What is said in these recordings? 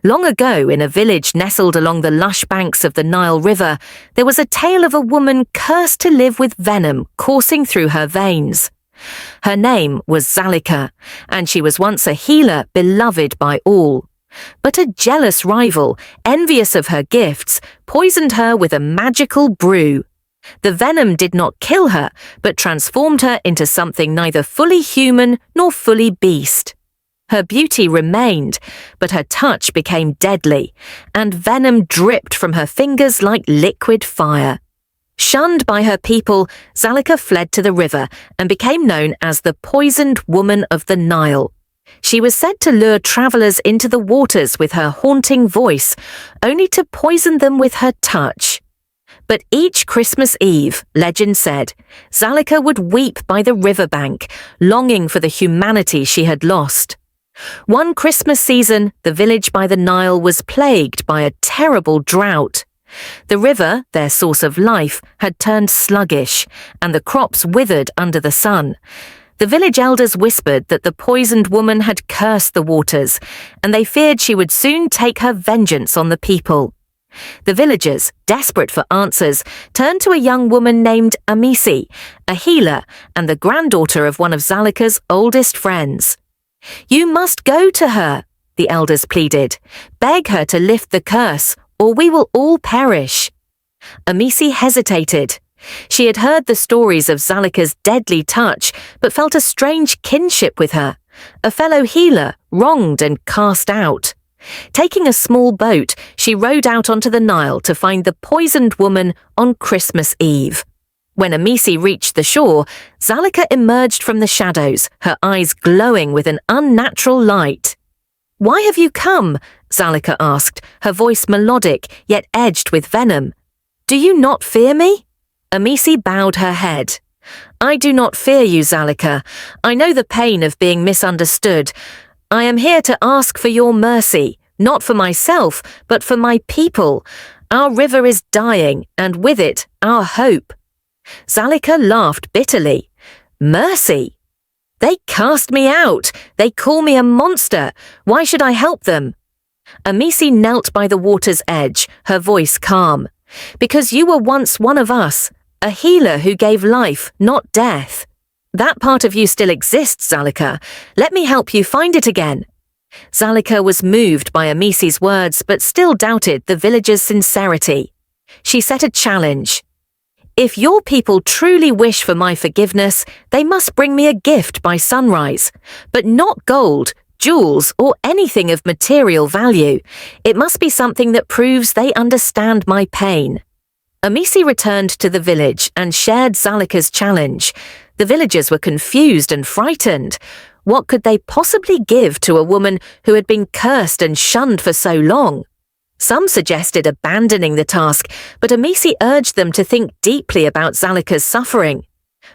Long ago, in a village nestled along the lush banks of the Nile River, there was a tale of a woman cursed to live with venom coursing through her veins. Her name was Zalika, and she was once a healer beloved by all. But a jealous rival, envious of her gifts, poisoned her with a magical brew. The venom did not kill her, but transformed her into something neither fully human nor fully beast. Her beauty remained, but her touch became deadly, and venom dripped from her fingers like liquid fire. Shunned by her people, Zalika fled to the river and became known as the Poisoned Woman of the Nile. She was said to lure travelers into the waters with her haunting voice, only to poison them with her touch. But each Christmas Eve, legend said, Zalika would weep by the riverbank, longing for the humanity she had lost. One Christmas season, the village by the Nile was plagued by a terrible drought. The river, their source of life, had turned sluggish, and the crops withered under the sun. The village elders whispered that the poisoned woman had cursed the waters, and they feared she would soon take her vengeance on the people. The villagers, desperate for answers, turned to a young woman named Amisi, a healer and the granddaughter of one of Zalika's oldest friends. "You must go to her," the elders pleaded. "Beg her to lift the curse, or we will all perish." Amisi hesitated. She had heard the stories of Zalika's deadly touch, but felt a strange kinship with her, a fellow healer wronged and cast out. Taking a small boat, she rowed out onto the Nile to find the poisoned woman on Christmas Eve. When Amisi reached the shore, Zalika emerged from the shadows, her eyes glowing with an unnatural light. "Why have you come?" Zalika asked, her voice melodic yet edged with venom. "Do you not fear me?" Amisi bowed her head. "I do not fear you, Zalika. I know the pain of being misunderstood. I am here to ask for your mercy, not for myself, but for my people. Our river is dying, and with it, our hope." Zalika laughed bitterly. "Mercy? They cast me out. They call me a monster. Why should I help them?" Amisi knelt by the water's edge, her voice calm. "Because you were once one of us, a healer who gave life, not death. That part of you still exists, Zalika. Let me help you find it again." Zalika was moved by Amisi's words, but still doubted the villagers' sincerity. She set a challenge. "If your people truly wish for my forgiveness, they must bring me a gift by sunrise, but not gold, jewels, or anything of material value. It must be something that proves they understand my pain." Amisi returned to the village and shared Zalika's challenge. The villagers were confused and frightened. What could they possibly give to a woman who had been cursed and shunned for so long? Some suggested abandoning the task, but Amisi urged them to think deeply about Zalika's suffering.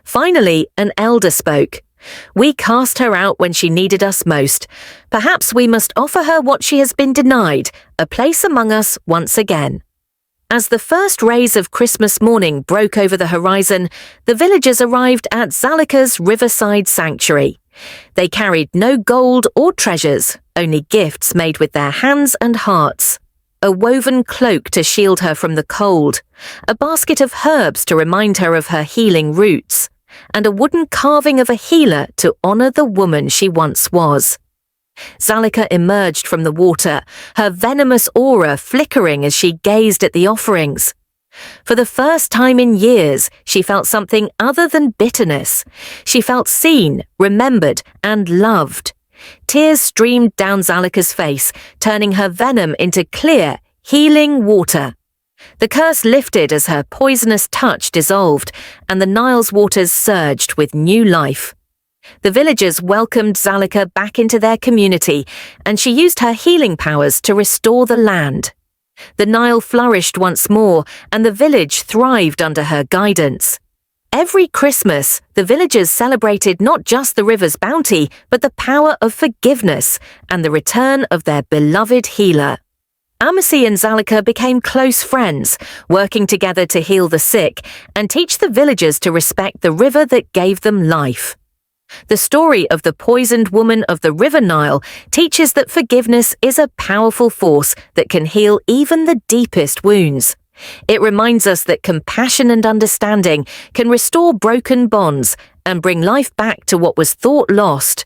Finally, an elder spoke. "We cast her out when she needed us most. Perhaps we must offer her what she has been denied, a place among us once again." As the first rays of Christmas morning broke over the horizon, the villagers arrived at Zalika's riverside sanctuary. They carried no gold or treasures, only gifts made with their hands and hearts. A woven cloak to shield her from the cold, a basket of herbs to remind her of her healing roots, and a wooden carving of a healer to honor the woman she once was. Zalika emerged from the water, her venomous aura flickering as she gazed at the offerings. For the first time in years, she felt something other than bitterness. She felt seen, remembered, and loved. Tears streamed down Zalika's face, turning her venom into clear, healing water. The curse lifted as her poisonous touch dissolved, and the Nile's waters surged with new life. The villagers welcomed Zalika back into their community, and she used her healing powers to restore the land. The Nile flourished once more, and the village thrived under her guidance. Every Christmas, the villagers celebrated not just the river's bounty, but the power of forgiveness and the return of their beloved healer. Amisi and Zalika became close friends, working together to heal the sick and teach the villagers to respect the river that gave them life. The story of the poisoned woman of the River Nile teaches that forgiveness is a powerful force that can heal even the deepest wounds. It reminds us that compassion and understanding can restore broken bonds and bring life back to what was thought lost.